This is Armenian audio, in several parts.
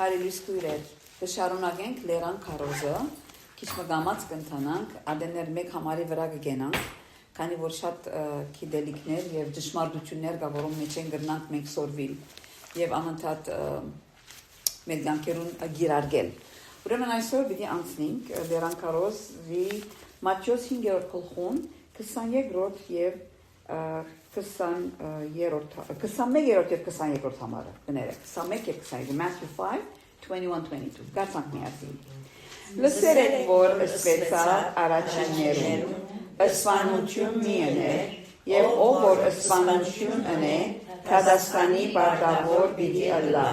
Հարելույս քույրեր, կշարունակենք Լերան Քարոզը, քիչ մգամած կընթանանք, ադեներ մեկ համարի վրա կգենանք, քանի որ շատ գիտելիքներ եւ ճշմարտություններ կա, որոնք մեջ են գրնանք մենք սորվիլ եւ անընդհատ մեր ցանկերուն գիրարգել։ Ուրեմն այսօր պիտի անցնենք Լերան Քարոզի Մատթեոս 5-րդ գլխուն 23-րդ եւ 21-րդ եւ 22-րդ համարը կներեք 21 եւ 22 Matthew 5:21-22 Գարցանք միասին Լսերեք որ ըսվեցա առաջիններուն ըսվանություն մի ըներ եւ ով որ ըսվանություն ընե Քադաստանի բardavor պիտի ըլլա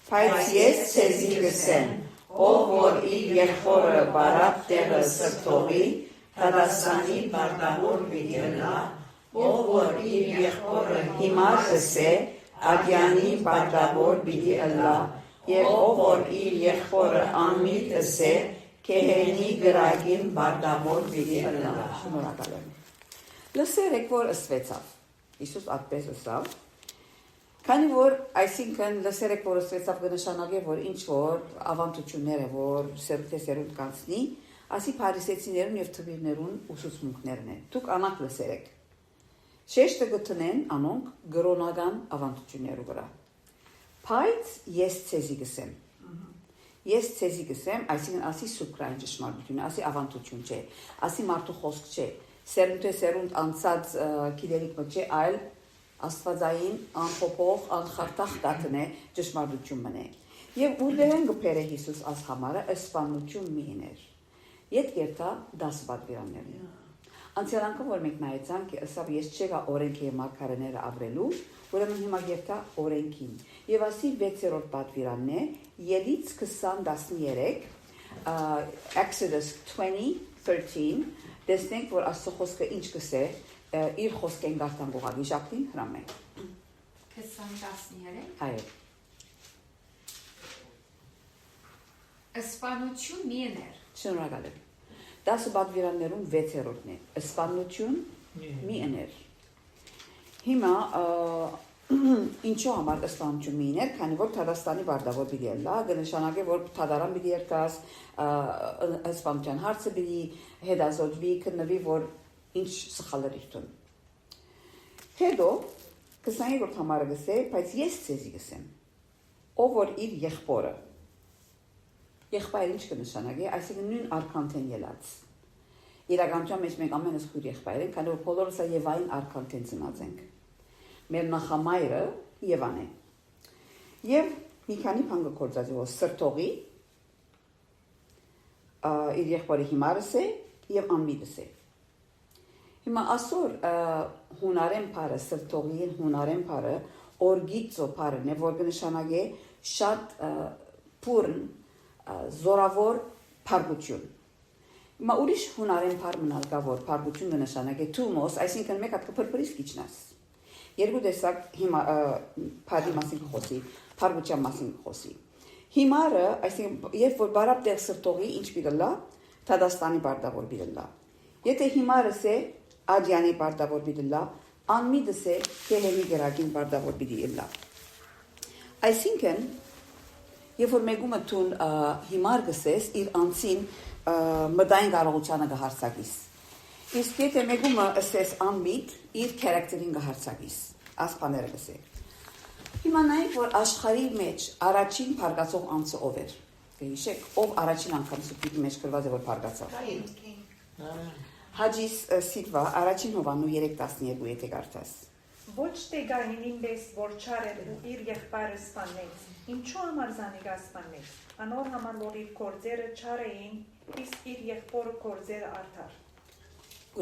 բայց ես ցեզի գսեմ ով որ իր եղբորը բարապ տեղը սրտողի Քադաստանի բardavor պիտի ըլլա ով որ իր եղբորը հիմար ասե ադյանի բardavor պիտի ըլլա եւ ով որ իր եղբորը անմիտ ասե քեհենի գրագին բardavor պիտի ըլլա շնորհակալ եմ լսերեք որ ըսվեցավ Հիսուս այդպես ասավ քանի որ այսինքն լսերեք որ ըսվեցավ կնշանակի որ ինչ որ ավանդություններ է որ սերունդեսերունդ կանցնի ասի փարիսեցիներուն եւ թվիրներուն ուսուցմունքներն են դուք անակ լսերեք Շեշտը գտնեն անոնք գրոնական ավանդություններու վրա։ Բայց ես ցեզի գսեմ։ Ես ցեզի գսեմ, այսինքն ասի սուպրային ճշմարտություն, ասի ավանդություն չէ, ասի մարդու խոսք չէ։ Սերունդ անցած գիտելիք չէ, այլ աստվածային անփոփոխ, անխարտախ դատնե ճշմարտություն մնե։ Եվ ուրդեն գբերը Հիսուս աս համարը ըսպանություն մի իներ։ Ետ կերտա 10 պատվիրաններն։ Անցյալ անգամ որ մենք նայեցանք, ասավ ես չեղա օրենքի եւ մարգարեները ավրելու, ուրեմն հիմա գերտա օրենքին։ Եվ ասի 6-րդ պատվիրանն է, Ելից 20:13, Exodus 20:13, տեսնենք որ Աստծո խոսքը ինչ կսե, իր խոսքեն գարտան գողագի ժակտին հրամե։ 20:13 Այո։ Ըսպանություն մի ըներ։ Շնորհակալ եմ։ 10 պատվիրաններում 6-րդն է ըսպանություն մի ըներ հիմա ինչու համար ըսպանություն մի ըներ քանի որ Թադաստանի բardavor պիտի ելա կնշանակի որ թադարան պիտի երթաս ըսպանության հարցը պիտի հետազոտվի քննվի որ ինչ սխալ էր իտուն հետո 22-րդ համարը գսե բայց ես ցեզի գսեմ ով որ իր եղբորը Եղբայր ինչ կնշանակի, այսինքն նույն արքանտեն ելած։ Իրականության մեջ մենք ամենս քույր եղբայր ենք, քանի որ բոլորս Եվային արքանտեն ծնած ենք։ Մեր նախամայրը Եվան է։ Եվ մի քանի բան կգործածի որ սրտողի իր եղբորի հիմարս է եւ անմիտս է։ Հիմա ասոր հունարեն բարը սրտողի հունարեն բարը օրգիծո բարն է, որ կնշանակի շատ փուրն զորավոր փարգություն։ Հիմա ուրիշ հունարեն բառ մնալ կա որ փարգություն կնշանակի թումոս, այսինքն մեկ հատ կփրփրից քիչնաս։ Երկու տեսակ հիմա բառի մասին խոսի, փարգության մասին խոսի։ Հիմարը, այսինքն երբ որ բարապ տեղ սրտողի ինչ պիտի լա, Թադաստանի բardavor պիտի լա։ Եթե հիմարս է ադյանի բardavor պիտի լա, անմիտս է քեհենի գրագին բardavor պիտի լա։ Այսինքն Եվ որ մեգումը տուն հիմար գսես, իր անցին մդային կարողությանը գհարցակիս։ Իսկ եթե մեգումը ասես անմիտ, իր քարակտերին գհարցակիս, ասպաները գսե։ Հիմա նայեք, որ աշխարհի մեջ առաջին փարգացող անձը ով էր։ Գիշեք, ով առաջին անգամ սուպիտի մեջ գրված է որ փարգացավ։ Հաջիս Սիլվա, առաջին Հովանու 3:12 եթե կարդաս։ Ոչ թե գահինին պես որ չար էր իր եղբայրը սպանեց, ինչու համար զանիգա սպանեց, անոր համար որ իր գործերը չար էին, իսկ իր եղբորը գործերը արդար։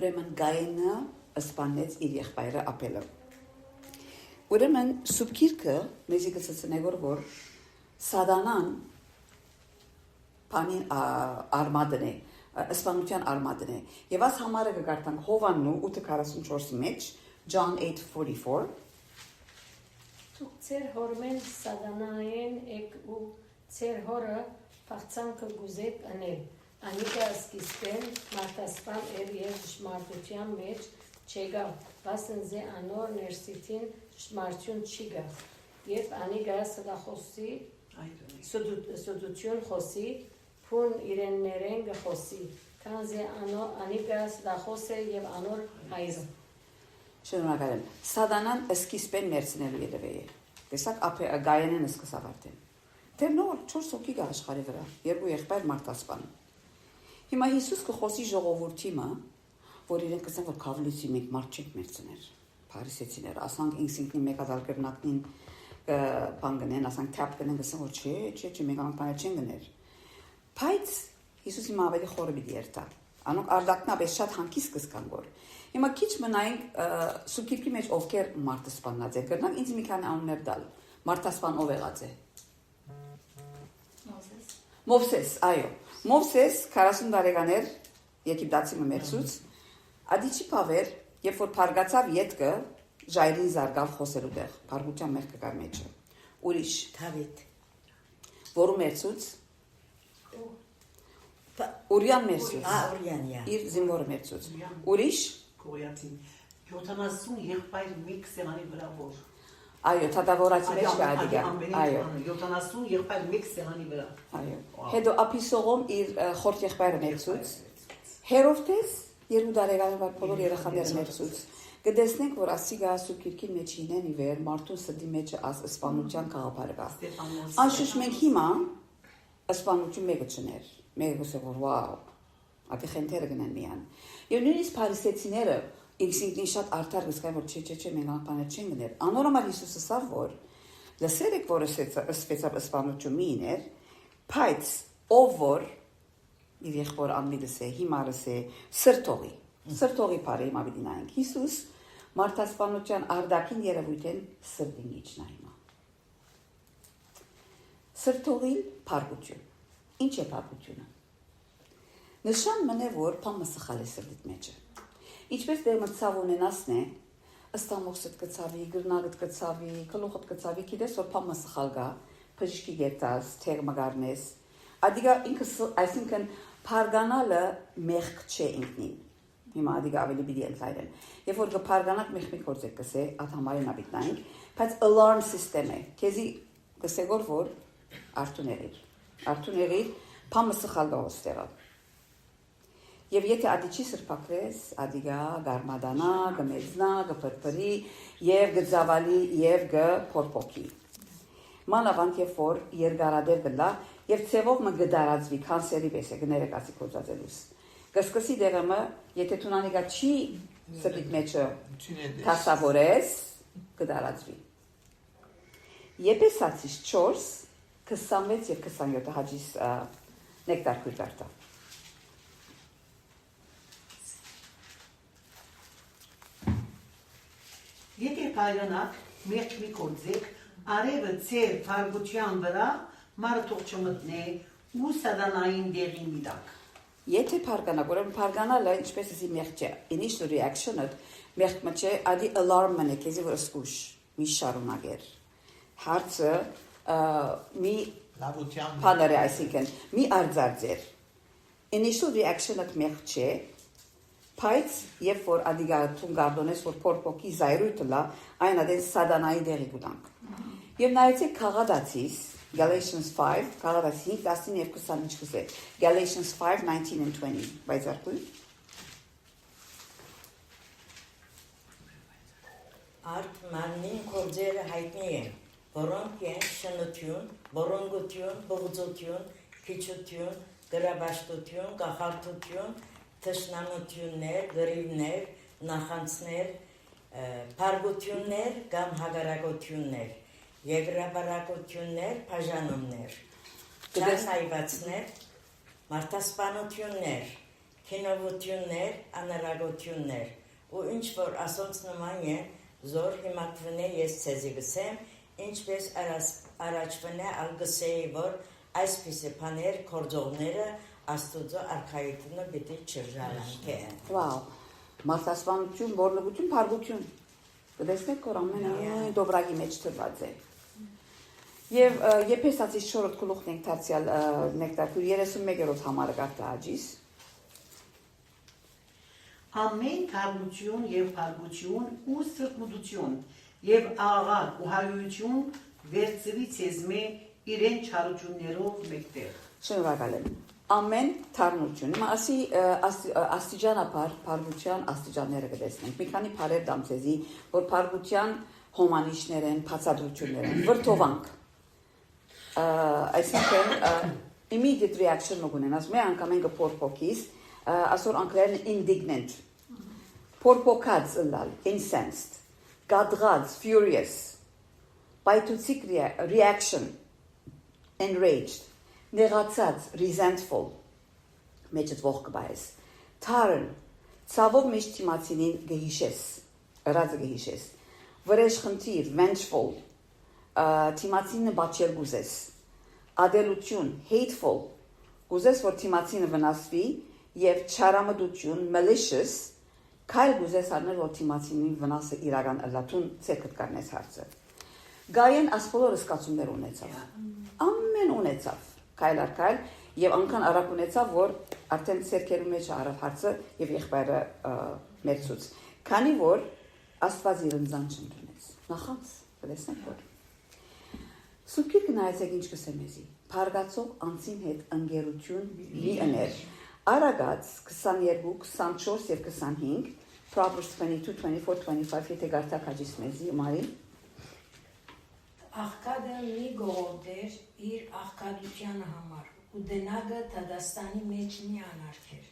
Ուրեմն Գայինը սպանեց իր եղբայրը Ապելը։ Ուրեմն սուբկիրքը մեզի գծեցնե որ Սատանան բանին արմադն է, սպանության արմադն է։ Եվ աս համարը կգարտանք Հովաննու 8:44-ի մեջ John 8:44 Դուք ձեր հորմեն սատանային եք ու ձեր հորը փախցանքը գուզեք անել անիկա սկիզբեն մարդասպան էր եւ ճշմարտության մեջ չեգա վասն զե անոր ներսիտին ճշմարտություն չի գա եւ անիկա սդախոսի սուդություն խոսի, փուն իրեններեն գխոսի, քանզի անիկաս լախոս է եւ անոր հայրը։ Շնորհակալ եմ։ Սատանան սկիզբեն մերցնելու երևի է։ Տեսակ գայանեն սկսավ արդեն։ Դե նոր 4 հոգի կա աշխարհի վրա, երկու եղբայր մարդասպան։ Հիմա Հիսուս կխոսի ժողովրդի մը, որ իրենք կսեն որ քավլիցի մեկ մարդ չենք մերցներ։ Փարիսեցիներ, ասանք ինքնին մեկ հազար կրնակնին բան գնեն, ասանք թափ գնեն, գսեն որ չէ, մեկ ամբար չեն գներ։ Բայց Հիսուսի մը ավելի խորը պիտի երթա։ Անոնք արդակնաբես շատ հանկիստ կսկան որ։ Հիմա քիչ մնայինք սուկիրքի մեջ ովքեր մարդասպանած է, կրնան ինձ մի քանի անուններ տալ։ Մարդասպան ով եղած է։ Մովսես, այո։ Մովսես 40 տարեկան էր Եգիպտացի մերսուց, ադիչի փավեր, երբ որ փարգացավ յետքը, ժայրին զարգավ խոսելու տեղ, փարգության մեղքը կար մեջը։ Ուրիշ Դավիթ։ Որու մերսուց։ Ուրյան մերսուց։ Ուրյան։ Իր զինվորը մերսուց։ Ուրիշ Գոյատին 70 եղբայր մեկ սեղանի վրա որ։ Այո, թադավորացի մեջ կա ադիգա։ Այո։ 70 եղբայր մեկ սեղանի վրա։ Այո։ Հետո Ափիսողոմ իր խորտ եղբայրը մերսուց։ Հերովտես 2 տարեկան վար բոլոր երեխաները մերսուց։ Կտեսնենք, որ ասիգա սուկիրքի մեջ ինեն իվեր մարդու սդի մեջ ասպանության գաղափարը կա։ Անշուշտ մենք հիմա ասպանություն մեկը չներ։ Մեկը գսե որ վաու։ Ատի խենթերը գնան միան։ Եվ նույնիսկ փարիսեցիները ինքնին շատ արդար գսկան որ չէ, մենք անպաներ չեն գներ։ Անորոմալ Հիսուսը ասավ որ լսերեք որ ասպանություն միներ, բայց ով որ իր եղբոր անմիդս է, հիմարս է, սրտողի բարի հիմա պիտի նայենք։ Հիսուս մարդասպանության արդակին երևույթ են սրտին իջնա հիմա։ Սրտողի փառքություն։ Ինչ է փառքությունը։ Նշան մնե որ փամը սխալ է սրտիդ մեջը։ Ինչպես դեր մտցավ ունենասն է, ըստամոքսդ կցավի, գրնագդ կցավի, կլուխդ կցավի, գիտես որ փամը սխալ գա, բժշկի գետաս, թեր մգարնես։ Ադիգա ինքս այսինքն փարգանալը մեղք չէ ինքնին։ Հիմա ադիգա ավելի պիտի ընդլայնեն։ Երբ որ կփարգանակ մեղք մի գործ կսե, այդ համարին ապիտնայինք, բայց alarm system է։ Քեզի կսեգոր որ Արթուների փամը սխալ գա ոստեղա։ Եվ եթե ադիչի սրբակրես, ադիգա գարմադանա, գմեզնա, գփրփրի, եւ գծավալի եւ գփորփոքի։ Մանավանդ երբ որ երկարադեր գլա եւ ցևով մը գդարածվի կանսերի պես է գներեք ասի կոծածելուս։ Կսկսի դերմը, եթե թունանիգա չի սրտիդ մեջը կասավորես, գդարածվի։ Եփեսացիս 4, 26 եւ 27 հաջիս նեկտար քույրտարտա։ Եթե կայանակ մեղք մի գործեք, արևը ծեր փարգության վրա մարը թող չմտնե ու սատանային դեղին միդակ։ Եթե փարգանակ, ուրեմն փարգանալը ինչպես էսի մեղք չէ, initial reaction-ը մեղք մը չէ, ադի alarm-ն է, քեզի որ սկուշ, մի շարունակեր։ Հարցը մի բաներ է, այսինքն մի արձարձեր։ Initial reaction-ը մեղք չէ, բայց երբ որ ադիգա թուն գարդոնես որ փորփոքի զայրույթը լա, այն ադեն սատանայի դեղի գուտանք։ Եվ նայեցեք Գաղատացիս Galatians 5, Գաղատացիս 5, 19 եւ 20 խոսե։ Galatians 5, 19 and 20, բայզարկույն։ Արդ մանին կորձերը հայտնի են, որոնք են շնություն, բորոնգություն, բողձություն, քիչություն, գրաբաշտություն, կախարդություն, թշնամություններ, գրիվներ, նախանցներ, փարգություններ կամ հագարակություններ, եգրաբարակություններ, բաժանումներ, ճանայվածներ, մարդասպանություններ, քինովություններ, անարագություններ, ու ինչ որ ասոնց նման է, զոր հիմակվնե ես ցեզի գսեմ, ինչպես առաջվնե ալգսեի, որ այսպիսի բաներ կորձողները Աստուծո արքայությունը պիտի չժարանքեն։ Վաու, մարդասպանություն, բորնգություն, փարգություն։ Կտեսնեք որ ամենը դոբրագի մեջ թված է։ Եվ Եփեսացիս 4 գլուխն ենք դարձյալ նեկտար 31-րդ համարը կարտա աջիս։ Ամեն թարգություն եւ փարգություն ու սրբություն եւ աղաղակ ու հայություն վերցվի ցեզմե իրեն չարություններով մեկտեղ։ Շնորհակալ եմ։ Ամեն թարնություն։ Հիմա ասի աստիճանաբար փառության աստիճանները կտեսնենք։ Մի քանի բարեր դամ ցեզի, որ փառության հոմանիշներ են, բացատրություններ են, վրթովանք։ Այսինքն immediate reaction մգունեն, ասում է անգամ ենք փորփոքից, ասոր անգլերեն indignant, փորփոքած ըլլալ, incensed, գադղած, furious, պայթուցիկ reaction, enraged, նեղացած, resentful, մեջդ ողք բայես, թարն, ցավով մեջ թիմացինին գհիշես, ըրածը գհիշես, վրեժ խնդիր, vengeful, թիմացինը բաչել գուզես, ադելություն, hateful, գուզես, որ թիմացինը վնասվի, և չարամդություն, malicious, քայլ գուզես արնել, որ թիմացինի վնասը իրական ըլլատուն ցերկտ կարնես հարցը։ Գայեն ասպոլորը սկացումներ ունեցավ, ամեն ունեցավ, քայլ առ քայլ, և անգան արակ ունեցավ, որ արդեն ցերկերու մեջ արավ հարցը և եղբայրը մերցուց, քանի որ Աստված իր ընձան չընդունեց, նախանց, կտեսնենք որ։ Սուրբ Գիրքը նայեցեք ինչ կսեմ մեզի, փարգացող անձին հետ ընկերություն լի ըներ, Արագած 22, 24 և 25, Proverbs 22, 24, 25, եթե գարտակ հաջիս մեզի, Մարի։ Աղքադը մի գողորդեր իր աղքադությանը համար, ու դնագը Դադաստանի մեջ մի անարգեր,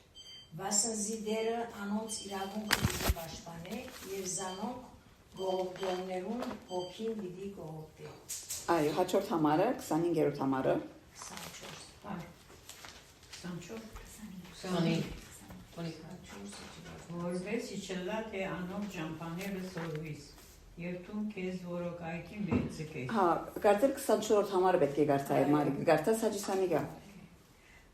վասնզի դերը անոնց իրավունքը պիտի պաշտպանե, և զանոնք գողորդողներուն հոգին պիտի գողորդե։ Այո, հաջորդ համարը, 25-րդ համարը։ 24 Որպես իչլա թե անով ճամփաները սորվիս եւ դու քեզ որոկայքի մեջ ցկես։ Հա, կարծեմ 24-րդ համարը պետք է գարտայի Մարի, գարտած հաջիսանիգա։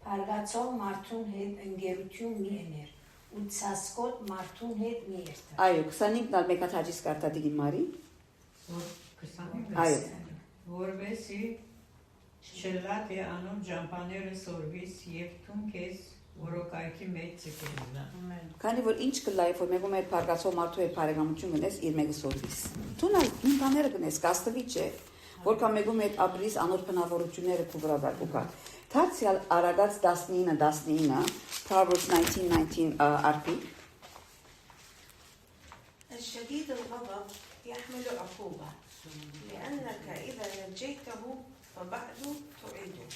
Փարգացող մարդուն հետ ընկերություն մի էներ, ու ցասկոտ մարդուն հետ մի երթա։ Այո, 25-ն ալ մեկ հատ հաջիս գարտադիգին Մարի։ Այո։ Որպեսի չլա թե անով ճամփաները սորվիս եւ դու քեզ որոկայքի մեջ ցկես։ Քանի որ ինչ կլայ, որ մեկում էր փարգացող մարդու հետ բարեկամություն գնես, իր մեկը սորվիս։ Դու նույն բաները գնես, կաստվի չէ, որքան մեկում հետ ապրիս անոր բնավորությունները քու վրա դակուկա։ Դարձյալ Արագած 19, Proverbs 19:19 արփի։ الشديد الغضب يحمل عقوبة لأنك إذا نجيته فبعده تعيده.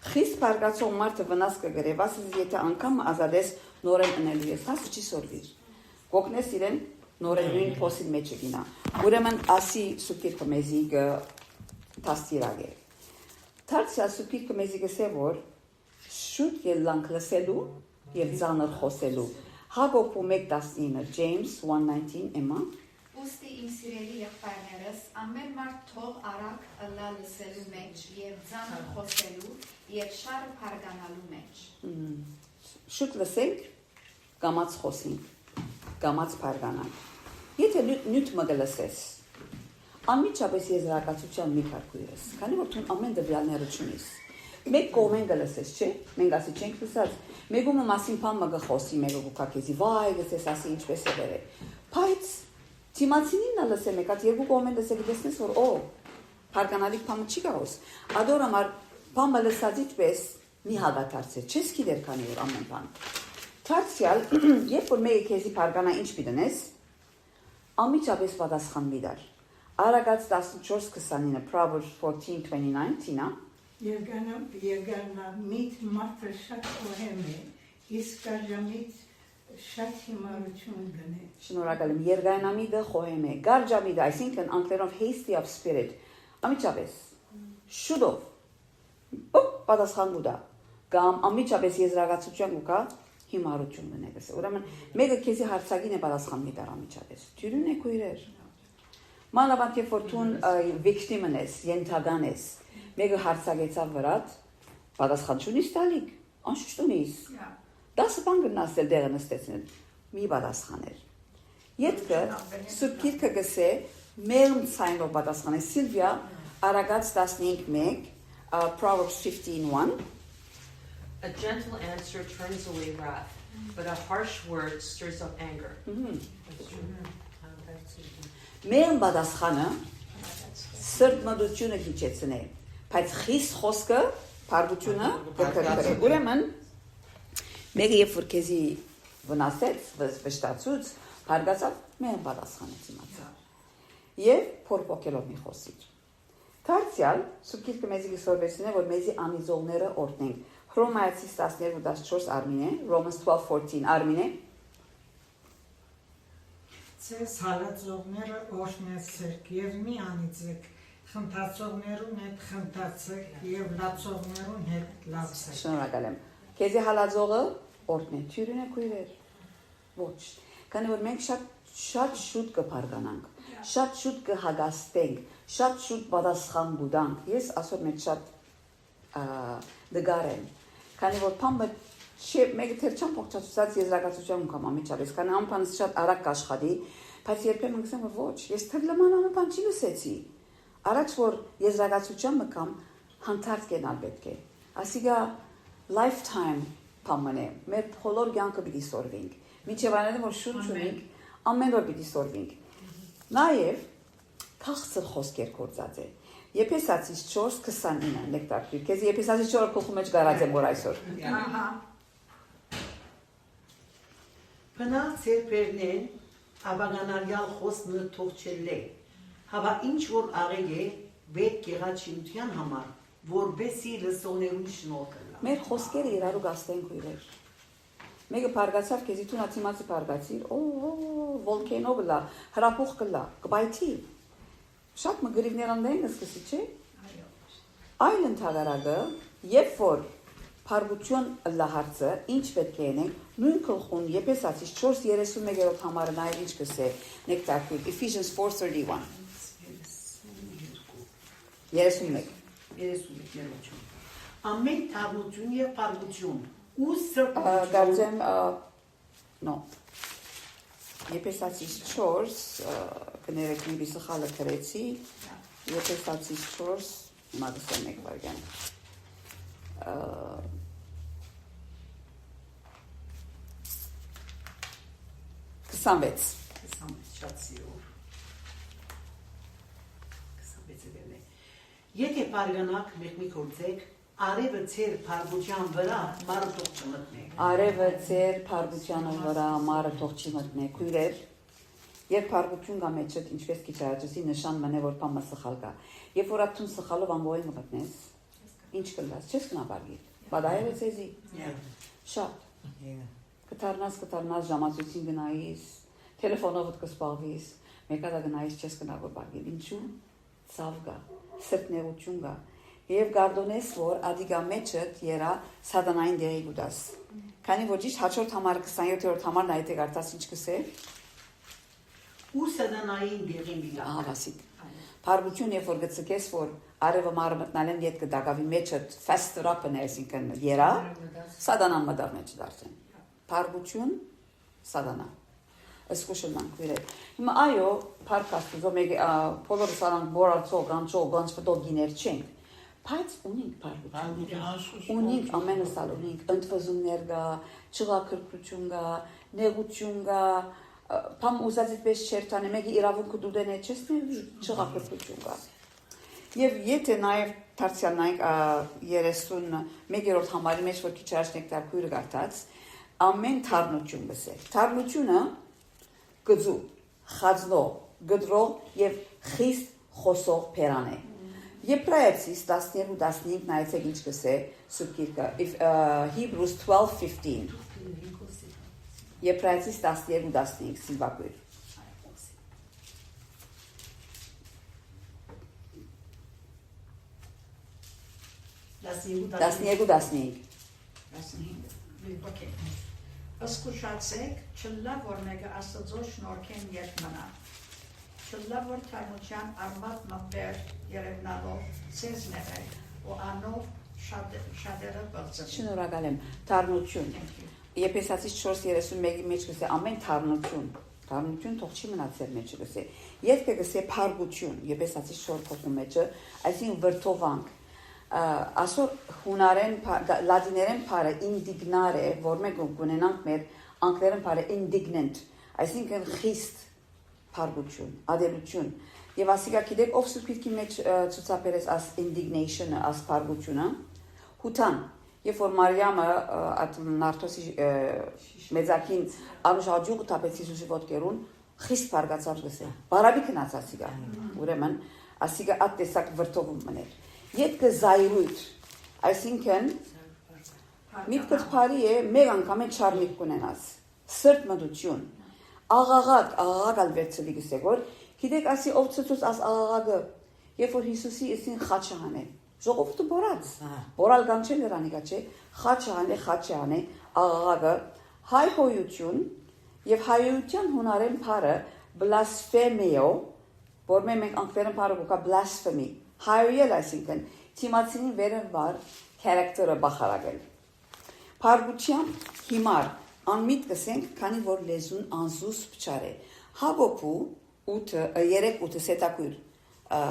Խիստ փարգացող մարդը վնաս կգրե, ասես եթե անգամ ազատես նորեն ընելու ես, հասը չի սորվիր։ Կոգնես իրեն նորեն նույն փոսին մեջ գինա։ Ուրեմն ասի Սուրբ Գիրքը մեզի դաստիարակե։ Դարձյալ Սուրբ Գիրքը մեզի գսե որ շուտ ելանք լսելու եւ ծանր խոսելու։ Հակոբ 1:19 James 1:19 Emma Ուստի իմ սիրելի եղբայրներս, ամեն մարդ թող արագ ըլլա լսելու մեջ եւ ծանր խոսելու եւ շարը փարգանալու մեջ։ Շուտ լսենք, կամած խոսենք, կամած փարգանանք։ Եթե նյութ մը լսես, անմիջապես եզրակացության մի քարկույրես, քանի որ դու ամեն դեպիալները չունես։ Մեկ կողմեն գլսես, չէ՞։ Մենք ասի չենք լսած։ Մեկումը մասին բան մը գխոսի, մեկը գուկակեզի, վայ, գսես ասի ինչպես է վերել։ Բայց Թիմացինին նա լսեմ եկած երկու կողմեն լսեք դեսնես որ օ փարգանալիք բանը չի գաոս ադոր համար բանը լսածից պես մի հագաթարցեր չես գիտեր քանի որ ամեն բան դարձյալ երբ որ մեկը քեզի փարգանա ինչ պիտենես ամիջապես պատասխան մի դար Արագած 14:29 Proverbs 14:29 Tina Երգանամիտ մարդը շատ խոհեմ է իսկ գարժամիտ շատ հիմարություն գնե Շնորհակալ եմ երգայնամիդը խոհեմ է գարջամիդը այսինքն անգլերենով hasty of spirit ամիջապես շուտով պատասխան գուտա կամ ամիջապես եզրակացություն կա հիմարություն գնես ուրեմն մեկը քեզի հարցակին է պատասխան մի դար ամիջապես թյուրին է քույրեր մանավանդ երբ որ դու victim ես ենթական ես մեկը հարցակեցավ վրատ պատասխան չունիս տալիք անշուշտ ունիս 10 բան գնացել դեղը նստեցնել մի պատասխաներ Ետքը Սուրբ Գիրքը գսե մերում ցայնով պատասխան է Սիլվիա Արագած 15:1 Proverbs 15:1 A gentle answer turns away wrath, but a harsh word stirs up anger. Մերում պատասխանը սրտմտությունը հիջեցնե բայց խիստ խոսքը փառությունը կքրքրի։ Ուրեմն մեկը երբ որ քեզի վնասեց, վշտացուց, հարգացավ, մեն պատասխանեց իմացա։ Եվ փորփոքելով մի խոսիր։ Դարձյալ սուկիրքը մեզի գսորվեցին է, որ մեզի անիզողները օրտնենք։ Հռոմայացիս 12:14 Արմինե, Romans 12:14 Արմինե։ Ձեզ հալածողները օրհնեցեք եւ մի անիծեք, խնդացողներուն հետ խնդացեք եւ լացողներուն հետ լացեք։ Շնորհակալ եմ։ Քեզի հալածողը օրհնե, թյուրին է քույրեր։ Ոչ։ Քանի որ մենք շատ շուտ կփարգանանք, շատ շուտ կհագաստենք, շատ շուտ պատասխան կտանք։ Ես ասոր մեջ շատ դգար եմ։ Քանի որ փամը մեկը թեր չեմ փոխչացած եզրակացության կամ ամիջապես, քանի ամփանս շատ արագ կաշխատի, բայց երբեմն գսեմ որ ոչ, ես թերլման ամփան չի լսեցի։ Առաջ որ եզրակացության մկամ հանդարտ կենալ պետք է։ Ասիգա lifetime փամն է, մեր բոլոր կյանքը պիտի սորվենք։ Միջև անելը որ շուտ շունենք, ամեն օր պիտի սորվենք։ Նաև քաղցր խոսքեր կործած է։ Եփեսացիս 4:29 նեկտարքիր։ Քեզ Եփեսացիս 4 գլխու մեջ գարած եմ որ այսօր։ Ահա։ Բնավ ձեր բերնեն, աբագանարյալ խոսնը թողչել է, հավա ինչ որ աղեկ է, պետք եղաչինության համար, որբեսի լսոներուն շնորհ կլա։ Մեր խոսքերը իրարու գաստեն քույրեր։ Մեկը բարգացավ քեզի տունա ցիմացի բարգացիր, վոլկենո գլա, հրապուխ գլա, կբայթի։ Շատ մգրիվներ անդեն սկսի չէ։ Այլ ընդհանրակը, երբ որ Փարգություն լահարցը ինչ պետք է անենք, նույն գլխուն Եփեսացիս 4:31 համարը նաև ինչ կսե, նեկտարքույր Ephesians 4:31 31 Ամեն թարմություն եւ փարգություն ու սրբություն Գարձեմ no Եփեսացիս 4 կներեք մի սխալը գրեցի Եփեսացիս 4 մագսեմ եք վարյան 26 շատ սիրով 26-ը Եթե բարգանակ մեկնի գործեք արևը ծեր փարգության վրա մարը թող չմտնեք Արևը ծեր փարգության վրա մարը թող չմտնեք քույրեր Երբ փարգություն կա մեջդ ինչպես քիչ առաջի նշան մնե որ բամը սխալ կա Երբ որ ատուն սխալով ամբողջ մտնես Ինչ կլաս չես կնաբարգի Բադայը ցեզի Շատ Կտարնաս ժամացույցին գնայիս Տելեֆոնով կսպաղվիս Մեկը դա գնայիս չես կնավոր բարգի Ինչու ցավ կա սրտներություն կա Եվ գարդոնես որ ադիգա մեջդ երա սատանային դերի գուտաս Քանի որ ճիշտ հաջորդ համար 27-րդ համարն այդ եկարտաս ինչ կսե ու սատանային դերի միլա Ահավասիկ Փարգություն երբ որ գծկես որ արևը մարը մտնալեն յետ կդակավի մեջդ faster up-ն է այսինքն երա սատանան մտավ մեջ դարձեն Փարգություն սատանա Escușăm cuire. Հիմա այո, փարկաստու զոմեգ բոլորը սարան բորացող, գանչող, գանչվտող գիներչենք։ Բայց ունենք փարկություն։ Ունենք ամենը սալ ունենք ընդվզումներ կա, ճղակրկություն կա, նեղություն կա, փամ ուզածից պես չերտանը մեկի իրավունքը դուդեն է չես նեղի, ճղակրկություն կա։ Եվ եթե նաև դարձյալ նայենք 31-րդ համարի մեջ որ քիչ առաջ նեկտարքույրը գարտած, ամեն թարնություն գսե։ Թարնությունը գծու, խածնող, գդրող և խիստ խոսող պերան է։ Եբրայեցիս 12-15 նայեցեք ինչ կսե սուբկիրկը, Hebrews 12:15 Եբրայեցիս 12-15 սիլվակույր 12-15 Okay. Ասկուշացեք, չլա որ մեկը աստծո շնորհքեն երբ մնա։ Չլա որ թայմության արմատ մբեր երևնալով ցեզ ներեք ու անով շատերը բացել։ Շնորհակալ եմ։ Թարնություն։ Եփեսացիս 4:31-ի մեջ կսե ամեն թարնություն թող չի մնացել մեջը կսե։ Ետքը կսե փարգություն, Եփեսացիս 4-ի մեջը, այսինքն վրթովանք Ասոր հունարեն, լատիներեն պարը indignare, որ մենք ունենանք մեր անգլերեն պարը indignant, այսինքն խիստ փարգություն, ադելություն, Եվ ասիկա գիտեք ով սուրբիթքի մեջ ցուցաբերես as indignation-ը, as փարգությունը, հութան, երբ որ Մարիամը այդ նարդոսի մեծակին անուշաջուղ տապեց Հիսուսի ոտքերուն, խիստ փարգացավ գսե։ Բարավի քնած ասիկա։ Ուրեմն ասիկա այդ տեսակ վրթովում մներ։ Ետքը զայրույթ, այսինքն միտքդ բարի է մեկ անգամ է չարմիտ կունենաս, սրտ մտություն, աղաղակ ալվերցլի գսեք, որ գիտեք ասի ով ցուցուց աս աղաղակը, երբ որ Հիսուսի իսին խաչը հանե, ժողովուրդը բորած, բորալ կամ չէ լրանիկա չէ, խաչը հանե, աղաղակը, հայհոյություն եւ հայհոյության հունարեն բառը blasphemio, որ մենք անգլերեն բառը կա blasphemy, հայոյել այսինքն թիմացինի վերնվար character-ը բախարագել։ Փարգության հիմար անմիտ կսենք, քանի որ լեզուն անզուսպ չար է։ Հակոբու 3:8 սետակույր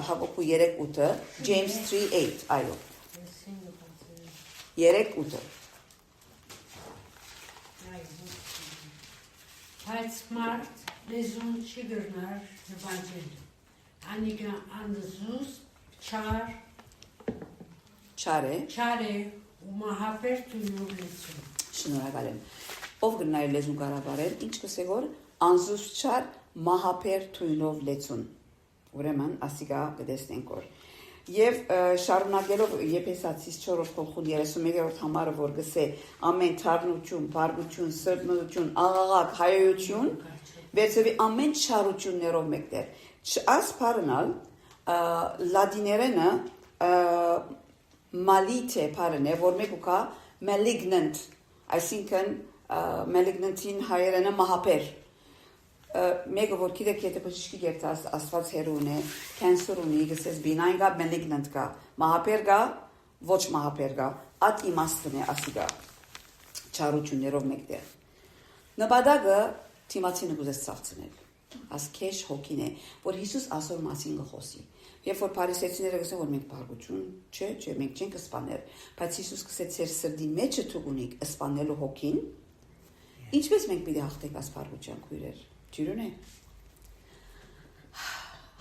Հակոբու 3:8 James 3:8 այո 3:8 Բայց մարդ լեզուն չի գրնար նվաճել անիկա անզուս չար է ու մահապեր թույնով լեցում շնորհակալ եմ ով գնայր լեզուն կարաբարել ինչ կսե որ անզուս չար մահապեր թույնով լեցուն ուրեմն ասիկա կտեսնենք որ եւ շարունակելով Եփեսացիս 4-րդ գլխի 31-րդ համարը որ գսե ամեն թարնություն, բարգություն, սրտմտություն, աղաղակ, հայոյություն վերցվի ամեն շարություններով մեկտեղ աս բառնալ լատիներենը malite բառն է որ մեկ ուկա malignant այսինքն malignant-ին հայերենը մահապեր Mega vor kide kete pășiști gherta asfalt herune, cancer uni, găsesc benign ga, malignant ga, mahaperga, voci mahaperga, at imastene asiga. Çaruçunnerov mekde. Nabadaga timatsine guzes savtsenel. As keş hokine, vor Isus asor masin ghosi. Եվ որ փարիսեցիները գսեն որ մենք բարգություն, չէ, մենք չենք սպանել, բայց Հիսուս գսեց ծեր սրդի մեջը թողունիկ սպանելու հոգին։ Ինչպես մենք պիտի հաղթենք աս բարգության քույրեր։ Ջիրուն է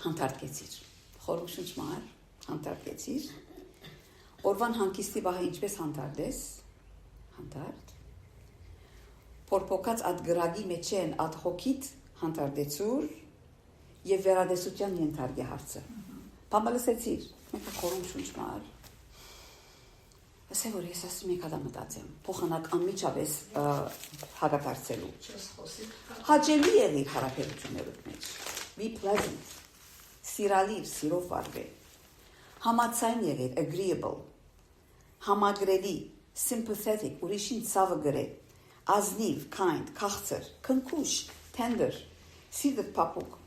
հանդարտկեցիր խորուշունչ մար հանդարտկեցիր օրվան հանկիստի բահը ինչպես հանդարտես հանդարտ փորփոքած այդ գրագի մեջ են այդ հոգիտ հանդարտեցուր եւ վերադեսության ենթարկի հարցը բամալսեցիր մենք խորուշունչ մար Ասե որ ես ասում եք հադա մտածեմ, փոխանակ անմիջապես հագատարցելու։ Հաճելի եղիր հարաբերություններով մեջ։ Be pleasant. Սիրալիր, սիրով վարվել։ Համացայն եղիր, agreeable. Համագրելի, sympathetic, ուրիշին ցավը գրել։ Ազնիվ, kind, քաղցր, քնքուշ, tender, սիրտ փափուկ։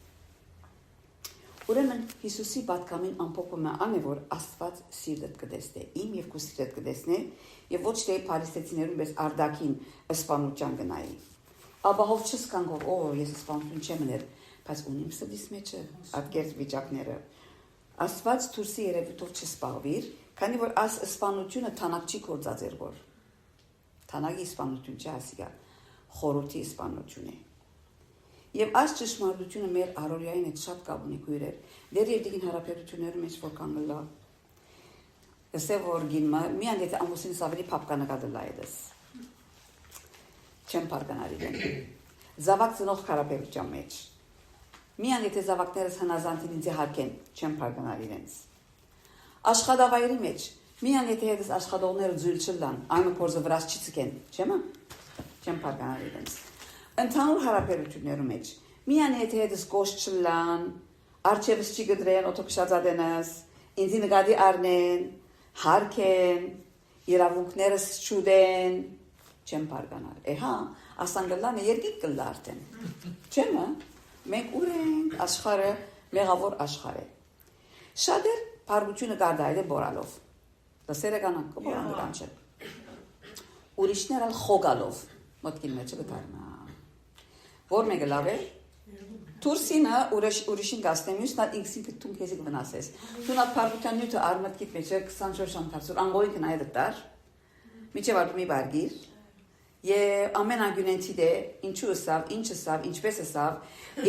Ուրեմն Հիսուսի պատկամին ամփոփում է անը որ Աստված սիրտդ կտեսնե, իմ եւ քո սիրտդ կտեսնե եւ ոչ թե փարիսեցիներուն պես արդակին սպանության գնայի։ Աբահով չսկան որ ես սպանություն չեմ ներ, բայց ունիմ սդիս մեջը ատկերտ վիճակները։ Աստված դուրսի երևույթով չսպաղվիր, քանի որ աս սպանությունը թանակ չի կործած էր որ։ Թանակի սպանություն չի ասիգա, խորհրդի սպանություն է։ Եվ այս ճշմարտությունը մեր առօրյային հետ շատ կապ ունի քույրեր։ Դեր եւ դին հարաբերություններում մեջ որ կան լա։ Ասե որ գինմա միան դե ամուսինս ավելի փապկանակադլա էդս։ Չեմ պարկանալի դեն։ Զավակ ծնող հարաբերության մեջ։ Միան դե զավակներս հնազանդին ինձ հարկեն, չեմ պարկանալի դենս։ Աշխատավայրի մեջ միան դե հետս աշխատողները զույլ չլան, այն փորձը վրաս չի ցկեն, չեմ պարկանալի դենս։ Ընդհանուր հարաբերություններում մեջ միան եթե հետս կոշ չլան, արջևս չի գդրեն, օթոքշածադենս, ինձի նկատի առնեն, հարկեն, իրավունքներս չուդեն, չեմ պարկանալ։ Հա, ասանգլանը երգիտ կլա արդեն։ Չեմը, մենք ուր ենք, աշխարը, մեղավոր աշխար է։ Շատեր պարգությունը գարդայդ է բորալով։ Լսերը կանանք, բորան դրան չեն։ Ուրիշներ ալ խոգալով, մոտքին մեջը գտարնա։ Որ մեկը լավ է, Թուրսինը ուրիշին գաստեմյուս, նա ինքսին կտում կեզի կվնասես։ Թունատ պարգության նյութը արմտքիտ մեջ է 24 շանթարցուր, անգոյին կնայ դտար, միչև ալպումի բարգիր, Եվ ամեն անգյունենցի դե ինչու ասավ, ինչ ասավ, ինչպես ասավ,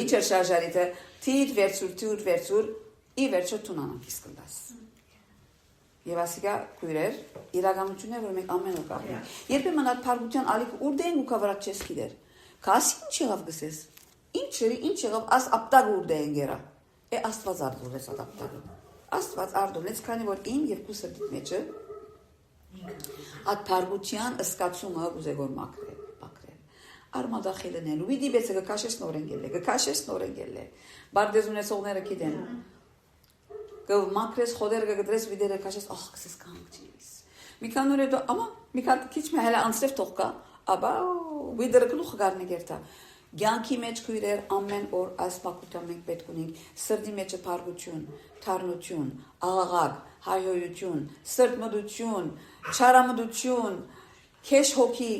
ինչ էր շարժարիթը, թիր վերցուր, ի վերջո տունանանք իսկ կլաս։ Եվ ասիկա քույրեր, իրականություններ, որ մենք ամեն օր կապենք։ Երբեմն այդ փառության ալիք ուր դեն ու կավրած չես գիտեր։ Կաս ինչ եղավ գսես։ Ինչ եղավ, աս ապտակ ուր դեն գերա։ Աստված արդուրեց այդ ապտակը։ Աստված արդուրեց, քանի որ իմ եւ քուսրդի մեջը այդ փառության ըսկացումը ուզեգոր մակրել։ Արմադախելնել, ու դի բեցը գկաշես նորեն գելե։ Բարդեզունեցողները գիտեն։ Մակրես խոդերը գդրես վիդերը կաշես, կսես կանգնես։ Մի քան օր հետո, ամա մի քան քիչ մի հələ անցրև թող կա, աբա վիդերը գլուխ գարնի գերտա։ Ցանկի մեջ քույրեր ամեն օր այս մակության մենք պետք ունենք սրտի մեջը փառություն, թարնություն, աղաղակ, հայհոյություն, սրտմտություն, չարամտություն, քեշ հոգի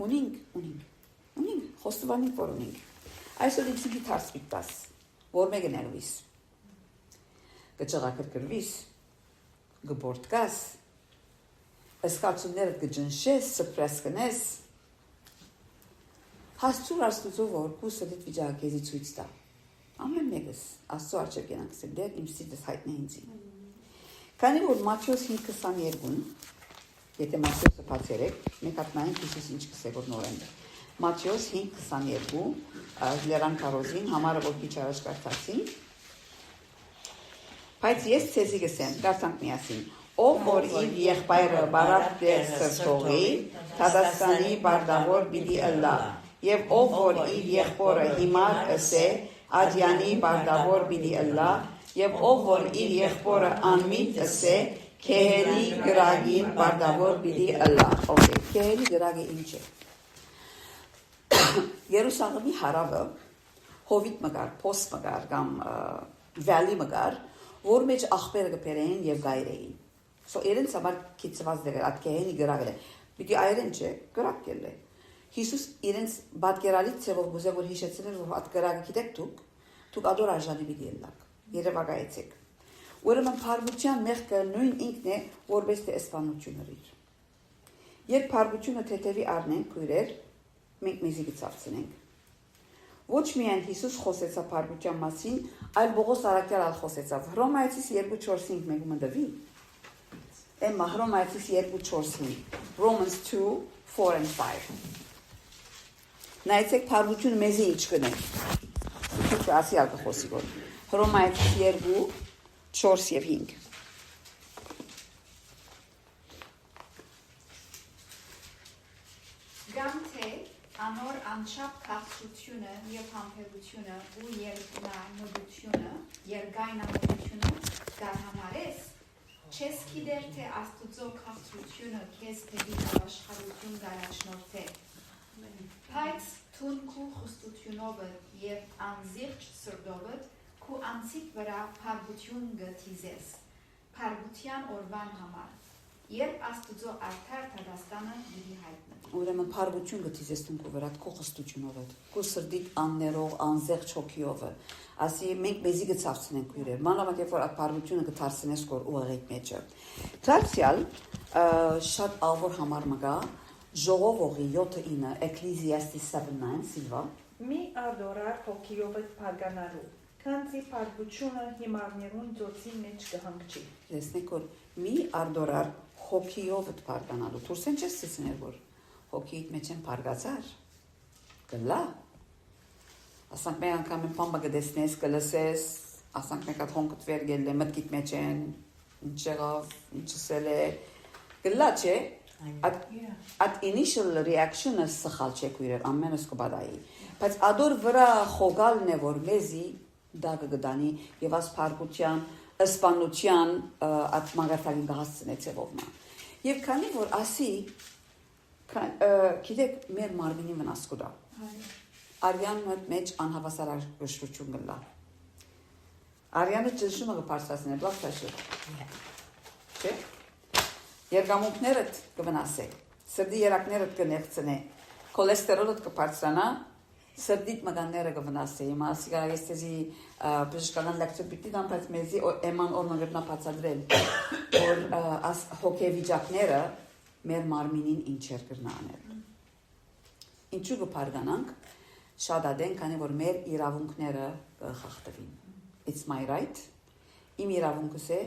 ունենք, խոստովանենք որ ունենք։ Այսօր ինքնի թարսվիտաս, որ մեկ ներվիս։ Գճղակրկրվիս, գբորտկաս, ըսկացումներդ գջնշես, սպրես կնես, հասցուր աստուծո որ կուսը դիտ վիճակեզի ծույց տա։ Ամեն մեկս, աստծո արջև գենանք սել դեր, իմ սիտս հայտնե ինձի։ Քանի որ Մատթեոս 5:22, եթե Մատթեոսը բացերեք, մեկ հատնային Հիսուս ինչ կսե որ նորեն։ Մատթեոս 5:22, լերան կարոզին, համարը որ քիչ առաջ կարդացին, բայց ես ցեզի գսեմ, կարծանք միասին, ով որ իր եղբայրը բարակ դեր սրտողի, Թադասկանի բարդավոր պիտի ըլլա, եւ ով որ իր եղբորը հիմար ըսե, Ադյանի բարդավոր պիտի ըլլա, եւ ով որ իր եղբորը անմիտ ըսե, Քեհելի գրագին բարդավոր պիտի ըլլա։ Okay, Քեհելի գրագը ինչ է։ Երուսաղեմի հարավը հովիտ մգար, փոստ մգար կամ վալի մգար, որ մեջ աղբերը կբերեին եւ գայրեին։ So իրենց համար քիծված դեր այդ քեհենի գրագը։ Պիտի այրեն չէ, գրակ կելը։ Հիսուս իրենց բادرալից ծևով գուզե որ հիշեցնել որ այդ գրագը գիտեք դուք ադոր արժանի պիտի ելնաք։ Երևակայեցեք։ Ուրեմն փառության մեղքը նույն ինքն է, որպես թե սպանությունը իր։ Երբ փառությունը թեթևի առնենք, քույրեր, մենք մեզի գծավցնենք։ Ոչ միայն Հիսուս խոսեցա փառության մասին, այլ Պողոս առաքյալ խոսեցավ։ Հռոմայացիս 2:4-5 մենք մտվի։ Էմմա Հռոմայացիս 2:4-5, Romans 2:4 and 5։ Նայեցեք փառությունը մեզի ինչ կնե։ Ինչ ասիալ կխոսի որ։ Հռոմայացիս 2:4 եւ 5։ Գամ թե անոր անչափ քաղցրությունը եւ համբերությունը ու երկնամտությունը, երկայնամտությունը գահանարես, չես գիտեր թե Աստուծո քաղցրությունը քեզ դեպի աշխարհություն գարաշնորթե։ Բայց թունքու խստությունով եւ անզիղջ սրտովդ քու անցիկ վրա փառություն գտիզես։ Փառության օրվան համար։ Երբ Աստուծո արդար Թադաստանը դի հայտնի։ Ուրեմն փառություն գտիզես թունքու վրա քո խստությունով, քո սրտիդ աններող, անզեղջ հոգիով։ Ասի մենք մեզի գծավցնենք քույրեր։ Մանավանդ երբ որ այդ փառությունը գտարցնես կոր ուղեղիդ մեջը։ Դարձյալ շատ ավոր համար մգա Ժողովողի 7:9 Էկլեզիաստիս 7:9 Սիլվա մի արդորար հոգիով փարգանալու քանզի փառությունը հիմարներուն ծոցի մեջ կհանգչի։ Տեսնեք որ մի արդորար հոգիով փարգանալու դուրսեն չես ցեցնել որ հոգիդ մեջ են փարգացար գլա ասանք մենք անգամ պամբա գտեսնես կլսես ասանք մեկ հատ հոնքդ վերգել է մտքիդ մեջ են ինչ եղավ ինչսել է գլա չէ at initial reaction-ը սխալ չէ քույրեր ամենս կբադայի բայց ադոր վրա խոգալն է որ մեզի դա կգդանի եւ աս փառության սպանության at մագարտային գահացնեցևովնա եւ քանի որ ասի գիտեք մեր մարմինի վնաս կուտա արյան մեջ անհավասար աշկերտություն գլա արյանը ճնշումը կբարձրացնի բլակ տաշը չէ Երգամունքներդ կվնասե, սրդի երակներդ կնեղցնե, կոլեստերոլդ կբարձրանա, սրդիդ մգանները կվնասե, հիմա ասիկա ես տեզի բժշկական լակցիոն պիտի դամ, բայց մեզի էման օրնը գրնա բացադրել, որ հոգեվիճակները մեր մարմինին ինչեր կրնանել։ Ինչու կփարգանանք, շատ ադեն, քանի որ մեր իրավունքները կխախտվին։ It's my right, իմ իրավունքս է,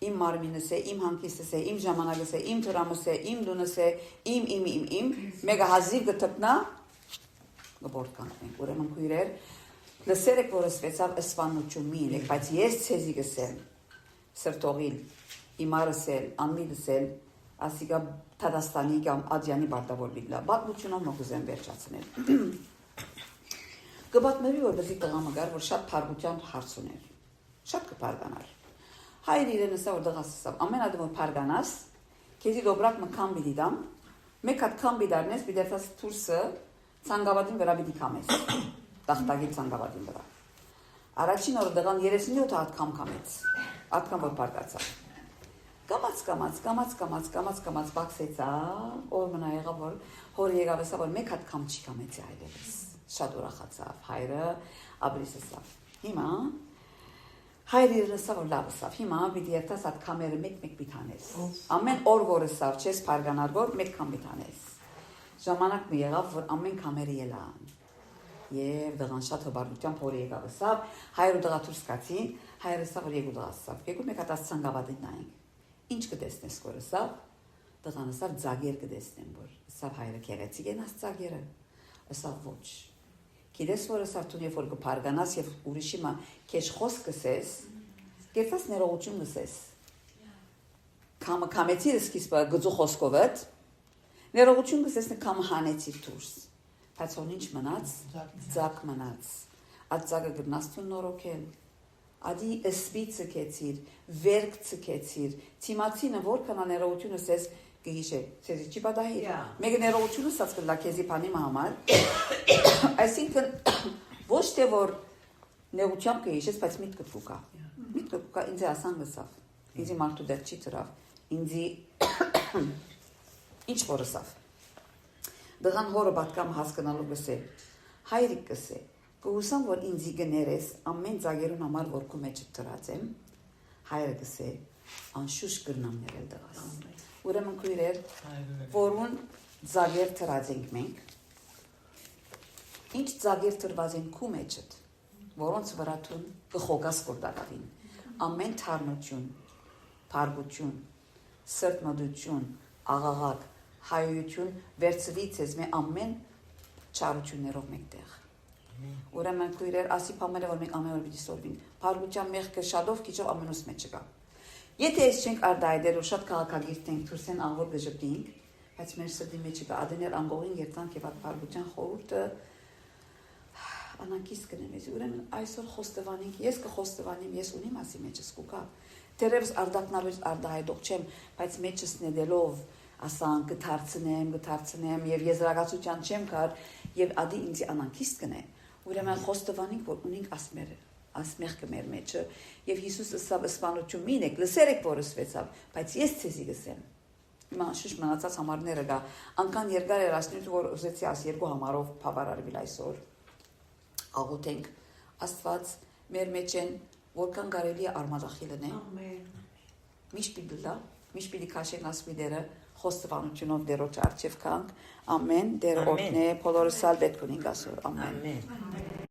իմ մարմինս է, իմ հանգիստս է, իմ ժամանակս է, իմ թրամս է, իմ դունս է, իմ, մեկը հազիվ կթպնա, կբորդ կանքնենք, ուրեմն քույրեր, լսեր եք, որ ասվեցավ ասվանություն մի ինեք, բայց ես ցեզի գսեմ, սրտողին, իմարս էլ, անմիլս էլ, ասիկա Թադաստանի կամ Ադյանի բարտավոր բիլա, բատմությունով մոգուզեմ վերջացնել։ Կբատմերի, որ բզի տղամը գար, որ շատ պարգության հարց ուներ, շատ կպարգանար։ Հայր իրեն ասա, որ դղաս ասավ, ամեն ադեմ որ պարգանաս, կեզի դոբրակ մկան բիդի դամ, մեկ հատ կան բիդարնես, բիդերթաս թուրսը ծանգավատին վրա բիդի կամես, տախտագի ծանգավատին վրա։ Առաջին օրը դղան 37 հատ կամեց, ատկան որ պարգացավ։ Կամաց բաքսեցա, օր մնա եղավ, որ հոր եղավ ասա, որ մեկ հատ կամ չի կամեցի այլևս, շատ ուրախացավ, հայրը աբրիս ասավ, հիմա, հայրը իրեն ասավ, որ լավ ասավ, հիմա բիդի երթաս հատ կամերը մեկ բիթանես, ամեն օր որ ասավ, չես պարգանար որ մեկ կամ բիթանես, ժամանակ մի եղավ, որ ամեն կամերը ելան, և դղան շատ հբարդությամբ հոր եղավ ասավ, հայրը դղա թուրս կացին, հայրը ասավ, որ եկու դղա ասավ, եկու մեկ հատ ասցան գավադին նայենք, ինչ կտեսնես որ ասավ, դղան ասավ ձագեր կտեսնեմ, որ ասավ հայրը կեղեցիկ են աս ձագերը, ասավ ոչ, գիտես որ ասավ տուն և որ կպարգանաս և ուրիշի մա կեչ խոսք կսես, կերտաս ներողություն կսես, կամեցիր սկիզբը գծու խոսքովըտ, ներողություն կսես կամը հանեցիր թուրս, բայց հոն ինչ մնաց, ձակ մնաց, այդ ձագը գնաց տուն նորոքել, Ադի ըսպի ծկեցիր, վերք ծկեցիր, թիմացինը որքան ներողությունը սես կհիշե, սեզի չի պատահիր, մեկը ներողությունը սած կլա կեզի պանիմը համար, այսինքն ոչ թե որ նեղությամբ կհիշես, բայց միտքը կուկա, ինձի ասան գսավ, ինձի մարդու դեղ չի ծրավ, ինձի ինչ որ ասավ, դղան հորը բատկամ հասկնալու գսե, հայրիկ գսե, Կհուսամ, որ ինձի գներես, ամեն ձագերուն համար որ կու մեջ տրած եմ, հայրը գսե, անշուշ գրնամ ներել դղաս։ Ուրեմն քույրեր, որուն ձագեր տրած ենք մենք, ինչ ձագեր տրված են կու մեջըտ, որոնց վրատուն կխոգաս կորդակավին, ամեն թարնություն, պարգություն, սրտմդություն, աղաղակ, հայություն, վերցվից ես մե ամեն չարություններով մենք տեղ։ Ուրեմն քույրեր, ասի պամել է, որ մենք ամեն օր պիտի սորվին, պարգության մեղքը շադով կիչով ամենուս մեջ կա։ Եթե ես չենք արդայդեր ու շատ կաղաքագիրտ ենք, թուրսեն աղոր գժպտինք, բայց մեր սրդի մեջ կա, ադեներ անգողին երտանք և այդ պարգության խորուրդը անանկիստ կնեմ ես, ուրեմն այսօր խոստվանինք, ես կխոստվանիմ, ես ունիմ ասի մեջս կուկա, թերևս արդակնալույս արդահայդող չեմ, բայց մեջս նեդելով ասան կթարցնեմ և եզրակացության չեմ կար և ադի ինձի անանկիստ կնե, ուրեմն խոստվանինք, որ ունինք ասմեղքը մեր մեջը և Հիսուս ըսավ ըսպանություն մին եք, լսեր եք, որ ըսվեցավ, բայց ես ցեզի գսեմ։ Հիմա շուշ մնացած համարները գա, անկան երկար էր ասնույթ, որ ուզեցի աս երկու համարով պավարարվել այսօր, աղութենք, աստված մեր մեջ են, որքան կարելի է արմադախիլն է, միշտ պիտի լա, միշտ պիտի քաշենք ասմի դերը, խոստվանությունով դերոջ արջև կանք, ամեն, դեր օրհնե, բոլորս ալ պետք ունենք ասոր, ամեն։